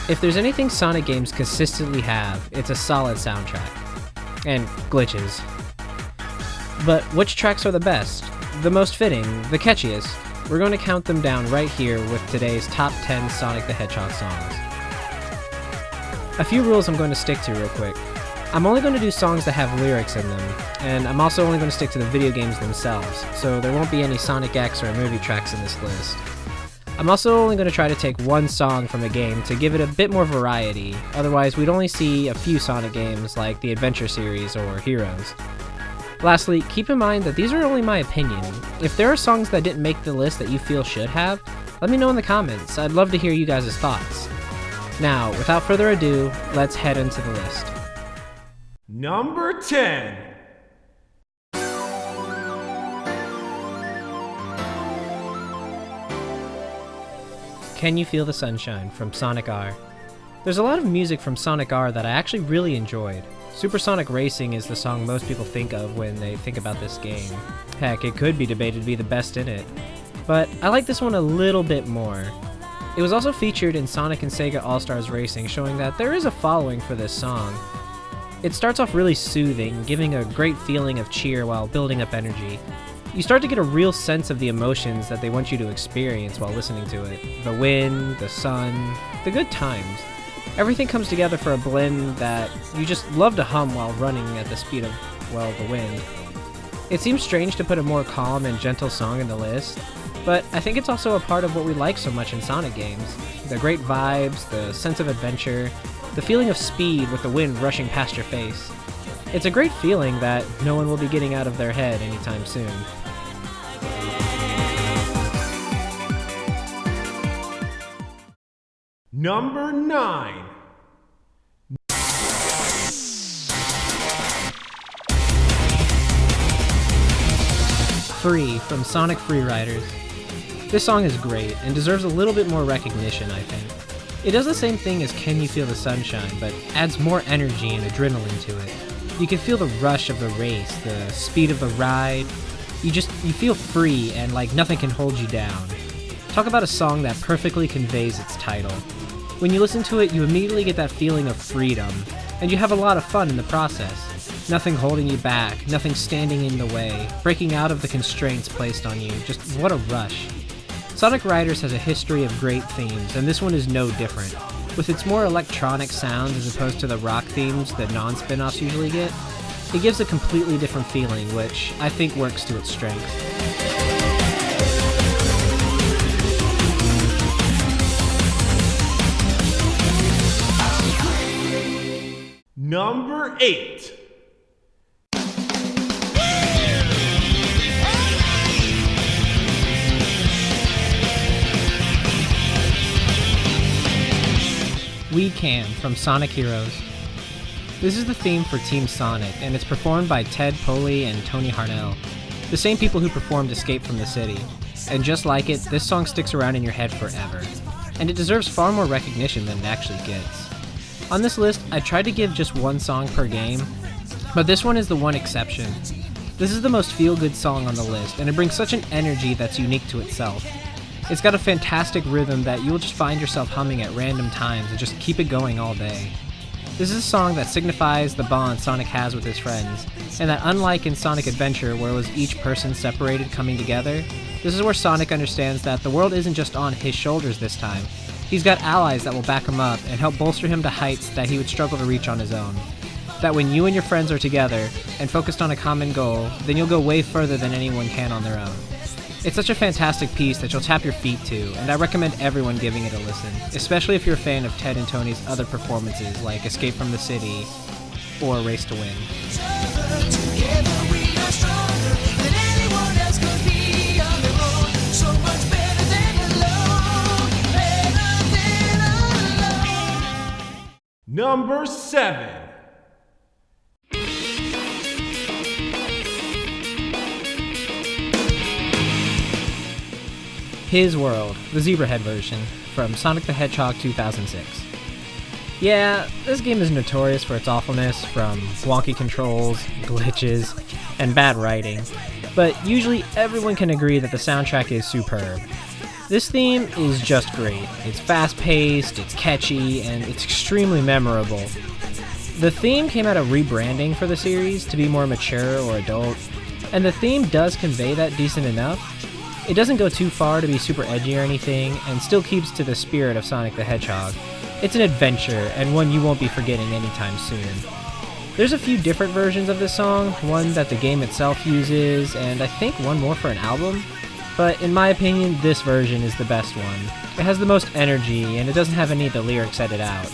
If there's anything Sonic games consistently have, it's a solid soundtrack. And glitches. But which tracks are the best? The most fitting? The catchiest? We're going to count them down right here with today's top 10 Sonic the Hedgehog songs. A few rules I'm going to stick to real quick. I'm only going to do songs that have lyrics in them, and I'm also only going to stick to the video games themselves, so there won't be any Sonic X or movie tracks in this list. I'm also only going to try to take one song from a game to give it a bit more variety, otherwise we'd only see a few Sonic games like the Adventure series or Heroes. Lastly, keep in mind that these are only my opinion. If there are songs that didn't make the list that you feel should have, let me know in the comments. I'd love to hear you guys' thoughts. Now, without further ado, let's head into the list. Number 10. Can You Feel the Sunshine from Sonic R. There's a lot of music from Sonic R that I actually really enjoyed. Supersonic Racing is the song most people think of when they think about this game. Heck, it could be debated to be the best in it. But I like this one a little bit more. It was also featured in Sonic and Sega All-Stars Racing, showing that there is a following for this song. It starts off really soothing, giving a great feeling of cheer while building up energy. You start to get a real sense of the emotions that they want you to experience while listening to it. The wind, the sun, the good times. Everything comes together for a blend that you just love to hum while running at the speed of, well, the wind. It seems strange to put a more calm and gentle song in the list, but I think it's also a part of what we like so much in Sonic games. The great vibes, the sense of adventure, the feeling of speed with the wind rushing past your face. It's a great feeling that no one will be getting out of their head anytime soon. Number 9. Free from Sonic Freeriders. This song is great and deserves a little bit more recognition, I think. It does the same thing as Can You Feel the Sunshine, but adds more energy and adrenaline to it. You can feel the rush of the race, the speed of the ride. You feel free and like nothing can hold you down. Talk about a song that perfectly conveys its title. When you listen to it, you immediately get that feeling of freedom, and you have a lot of fun in the process. Nothing holding you back, nothing standing in the way, breaking out of the constraints placed on you. Just what a rush. Sonic Riders has a history of great themes, and this one is no different. With its more electronic sounds as opposed to the rock themes that non-spin-offs usually get, it gives a completely different feeling, which I think works to its strength. Number 8. We Can from Sonic Heroes. This is the theme for Team Sonic, and it's performed by Ted Poley and Tony Harnell, the same people who performed Escape from the City. And just like it, this song sticks around in your head forever. And it deserves far more recognition than it actually gets. On this list, I tried to give just one song per game, but this one is the one exception. This is the most feel-good song on the list, and it brings such an energy that's unique to itself. It's got a fantastic rhythm that you will just find yourself humming at random times and just keep it going all day. This is a song that signifies the bond Sonic has with his friends, and that unlike in Sonic Adventure where it was each person separated coming together, this is where Sonic understands that the world isn't just on his shoulders this time. He's got allies that will back him up and help bolster him to heights that he would struggle to reach on his own. That when you and your friends are together and focused on a common goal, then you'll go way further than anyone can on their own. It's such a fantastic piece that you'll tap your feet to, and I recommend everyone giving it a listen, especially if you're a fan of Ted and Tony's other performances like Escape from the City or Race to Win. Number 7. His World, the Zebrahead version, from Sonic the Hedgehog 2006. Yeah, this game is notorious for its awfulness, from wonky controls, glitches, and bad writing, but usually everyone can agree that the soundtrack is superb. This theme is just great. It's fast-paced, it's catchy, and it's extremely memorable. The theme came out of rebranding for the series to be more mature or adult, and the theme does convey that decent enough. It doesn't go too far to be super edgy or anything, and still keeps to the spirit of Sonic the Hedgehog. It's an adventure, and one you won't be forgetting anytime soon. There's a few different versions of this song, one that the game itself uses, and I think one more for an album. But in my opinion, this version is the best one. It has the most energy, and it doesn't have any of the lyrics edited out.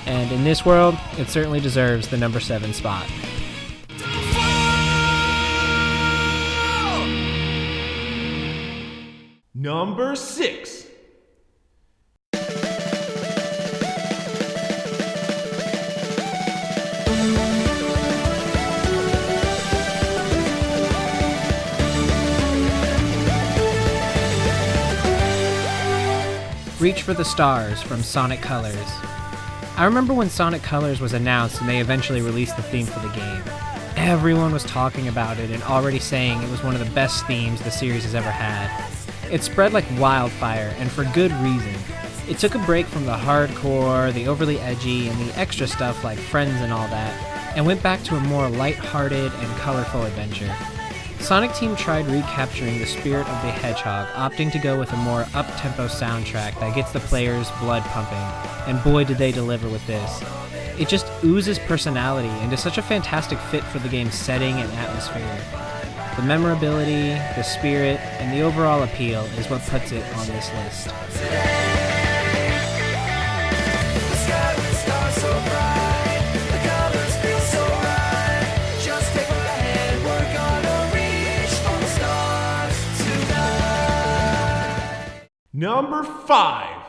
And in this world, it certainly deserves the number 7 spot. Number 6. Reach for the Stars from Sonic Colors. I remember when Sonic Colors was announced and they eventually released the theme for the game. Everyone was talking about it and already saying it was one of the best themes the series has ever had. It spread like wildfire, and for good reason. It took a break from the hardcore, the overly edgy, and the extra stuff like Friends and all that, and went back to a more light-hearted and colorful adventure. Sonic Team tried recapturing the spirit of the Hedgehog, opting to go with a more up-tempo soundtrack that gets the players' blood pumping, and boy did they deliver with this. It just oozes personality and is such a fantastic fit for the game's setting and atmosphere. The memorability, the spirit, and the overall appeal is what puts it on this list. Number 5.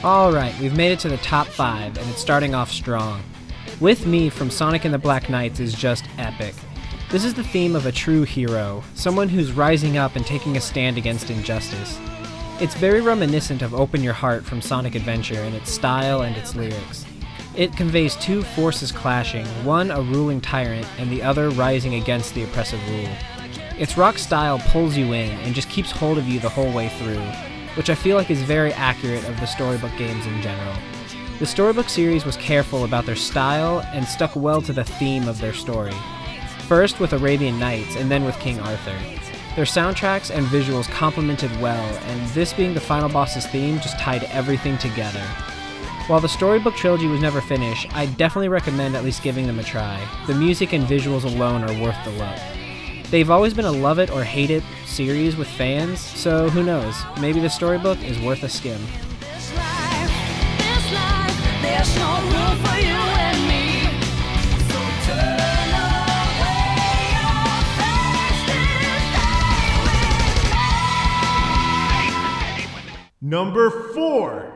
Alright, we've made it to the top 5, and it's starting off strong. With Me from Sonic and the Black Knights is just epic. This is the theme of a true hero, someone who's rising up and taking a stand against injustice. It's very reminiscent of Open Your Heart from Sonic Adventure in its style and its lyrics. It conveys two forces clashing, one a ruling tyrant and the other rising against the oppressive rule. Its rock style pulls you in and just keeps hold of you the whole way through, which I feel like is very accurate of the storybook games in general. The storybook series was careful about their style and stuck well to the theme of their story. First with Arabian Nights and then with King Arthur. Their soundtracks and visuals complemented well, and this being the final boss's theme just tied everything together. While the storybook trilogy was never finished, I definitely recommend at least giving them a try. The music and visuals alone are worth the look. They've always been a love it or hate it series with fans, so who knows, maybe the storybook is worth a skim. There's no room for you and me. So turn away your face and stay with me. Number 4.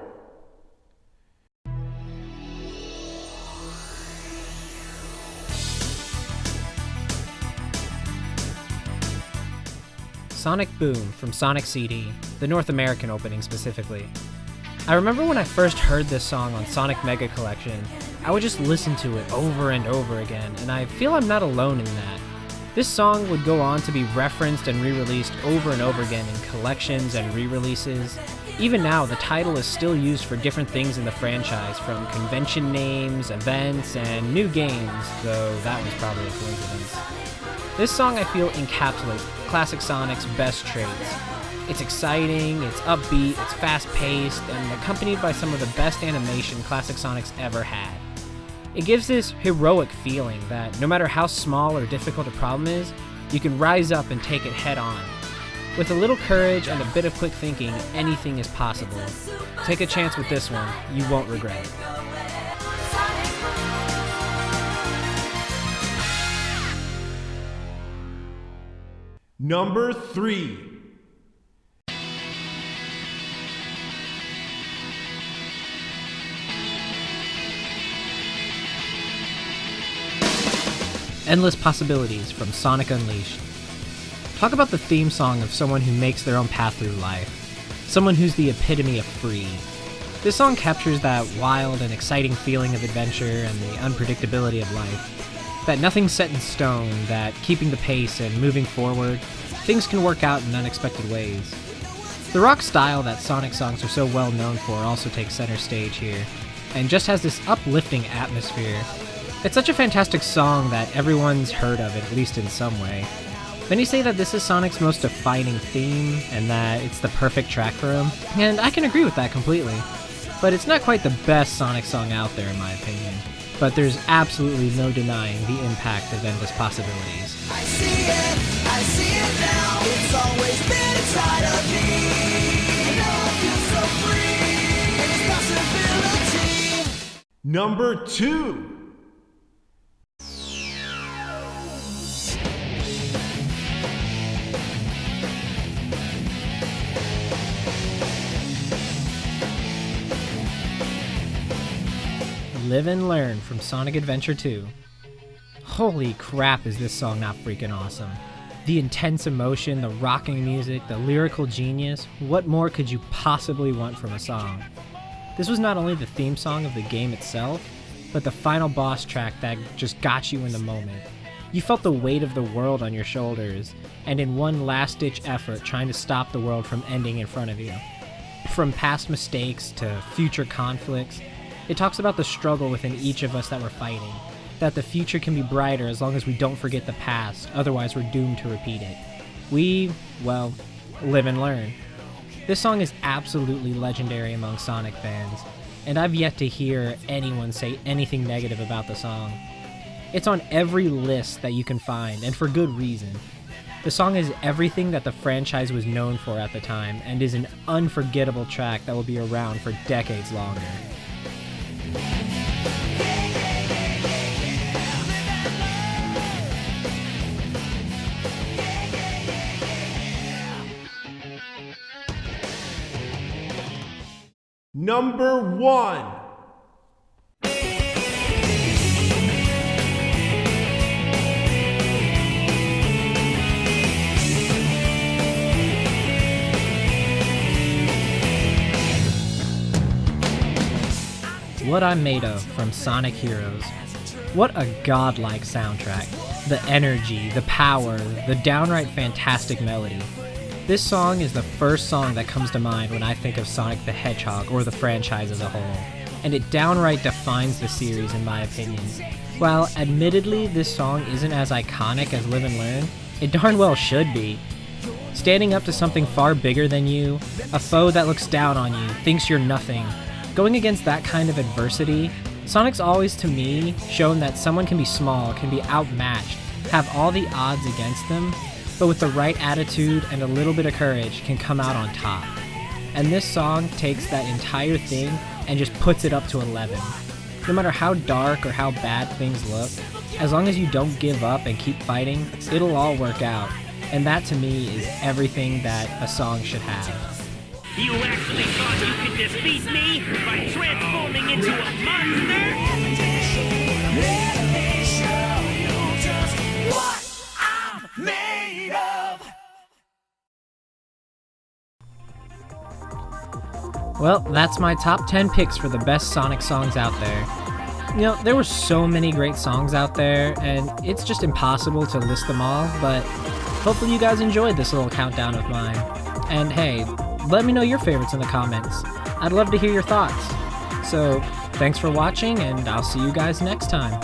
Sonic Boom from Sonic CD, the North American opening specifically. I remember when I first heard this song on Sonic Mega Collection, I would just listen to it over and over again, and I feel I'm not alone in that. This song would go on to be referenced and re-released over and over again in collections and re-releases. Even now, the title is still used for different things in the franchise, from convention names, events, and new games, though that was probably a coincidence. This song, I feel, encapsulates classic Sonic's best traits. It's exciting, it's upbeat, it's fast-paced, and accompanied by some of the best animation classic Sonic's ever had. It gives this heroic feeling that no matter how small or difficult a problem is, you can rise up and take it head on. With a little courage and a bit of quick thinking, anything is possible. Take a chance with this one, you won't regret it. Number 3. Endless Possibilities from Sonic Unleashed. Talk about the theme song of someone who makes their own path through life. Someone who's the epitome of free. This song captures that wild and exciting feeling of adventure and the unpredictability of life. That nothing's set in stone, that keeping the pace and moving forward, things can work out in unexpected ways. The rock style that Sonic songs are so well known for also takes center stage here, and just has this uplifting atmosphere. It's such a fantastic song that everyone's heard of it, at least in some way. Many say that this is Sonic's most defining theme, and that it's the perfect track for him, and I can agree with that completely. But it's not quite the best Sonic song out there in my opinion. But there's absolutely no denying the impact of Endless Possibilities. I see it now. It's always been inside of me. And now I feel so free. And it's possibility. Number 2. Live and Learn from Sonic Adventure 2. Holy crap, is this song not freaking awesome. The intense emotion, the rocking music, the lyrical genius, what more could you possibly want from a song? This was not only the theme song of the game itself, but the final boss track that just got you in the moment. You felt the weight of the world on your shoulders, and in one last-ditch effort trying to stop the world from ending in front of you. From past mistakes to future conflicts, it talks about the struggle within each of us that we're fighting, that the future can be brighter as long as we don't forget the past, otherwise we're doomed to repeat it. We, well, live and learn. This song is absolutely legendary among Sonic fans, and I've yet to hear anyone say anything negative about the song. It's on every list that you can find, and for good reason. The song is everything that the franchise was known for at the time, and is an unforgettable track that will be around for decades longer. Number 1. What I'm Made Of from Sonic Heroes. What a godlike soundtrack. The energy, the power, the downright fantastic melody. This song is the first song that comes to mind when I think of Sonic the Hedgehog or the franchise as a whole, and it downright defines the series in my opinion. While admittedly this song isn't as iconic as Live and Learn, it darn well should be. Standing up to something far bigger than you, a foe that looks down on you, thinks you're nothing. Going against that kind of adversity, Sonic's always to me shown that someone can be small, can be outmatched, have all the odds against them, but with the right attitude and a little bit of courage can come out on top. And this song takes that entire thing and just puts it up to 11. No matter how dark or how bad things look, as long as you don't give up and keep fighting, it'll all work out. And that to me is everything that a song should have. You actually thought you could defeat me by transforming into a monster? Let me show you just what I'm made of. Well, that's my top 10 picks for the best Sonic songs out there. You know, there were so many great songs out there, and it's just impossible to list them all, but hopefully you guys enjoyed this little countdown of mine. And hey, let me know your favorites in the comments. I'd love to hear your thoughts. So, thanks for watching, and I'll see you guys next time.